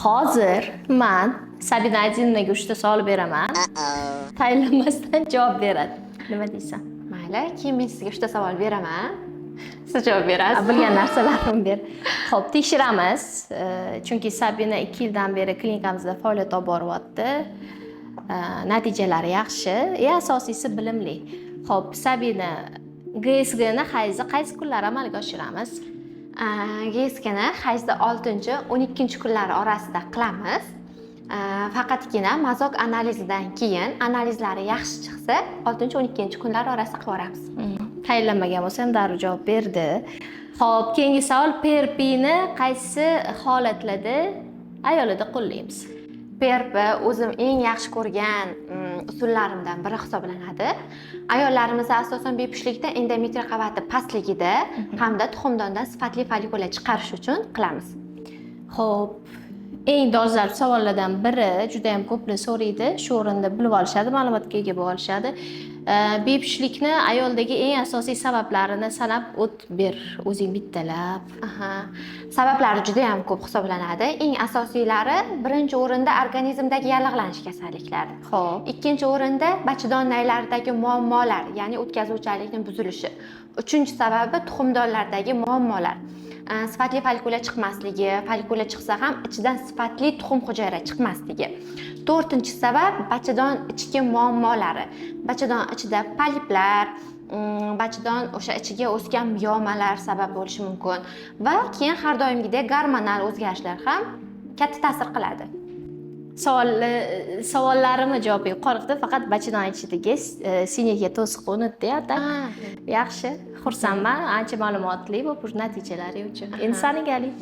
Hozir men Sabina Aydinovaga 3 ta savol beraman. Tayinlanmasdan javob beradi. Nima deysan? Mayli, keyin men sizga 3 ta savol beraman. Siz javob berasiz. Bilgan narsalarimni ber. Xo'p, tekshiramiz. Chunki Sabina 2 yildan beri klinikamizda faoliyat olib boryapti. Natijalari yaxshi, eng asosiysi bilimli. Xo'p, Sabina GSGni hayzi qaysi kunlar amalga oshiramiz? GSGni hayzda 6-12 kunlari orasida qilamiz. Faqatgina mazok analizidan keyin analizlari yaxshi chiqsa 6-12 kunlar orasida qilib yuboramiz. Tayinlanmagan bo'lsa ham darrov javob berdi. Xo'p, keyingi savol PRPni qaysi holatlarda ayolida qo'llaymiz? PRP o'zim eng yaxshi ko'rgan usullarimdan biri hisoblanadi. Ayollarimizda asosan bepushtlikda endometriy qavati pastligida hamda tuxumdondan sifatli follikula chiqarish uchun qilamiz. Xo'p, eng dolzarb savollardan biri, juda ham ko'plar so'raydi, shu o'rinda bilib olishadi, ma'lumotga ega bo'lib olishadi. Bepushtlikni ayoldagi eng asosiy sabablarini sanab o't ber, o'zing bittalab. Sabablari juda ham ko'p hisoblanadi. Eng asosiylari birinchi o'rinda organizmdagi yallig'lanish kasalliklari. Xo'p, Ikkinchi o'rinda bachadon naylaridagi muammolar, ya'ni o'tkazuvchanlikning buzilishi. Uchinchi sababi tuxumdonlardagi muammolar. Sifatli follikula chiqmasligi, follikula chiqsa ham ichidan sifatli tuxum hujayra chiqmasligi. To'rtinchi sabab bachadon ichki muammolari. Bachadon ichida poliplar, bachadon o'sha ichiga o'sgan miyomalar sabab bo'lishi mumkin va keyin har doimgidek gormonal o'zgarishlar ham katta ta'sir qiladi. Savollarimni javobi yuqorida faqat bachadon ichidagi sinyaga to'siq unutdi-ya. Yaxshi, xursandman. Ancha ma'lumotli bu natijalari uchun. Endi sanigalik.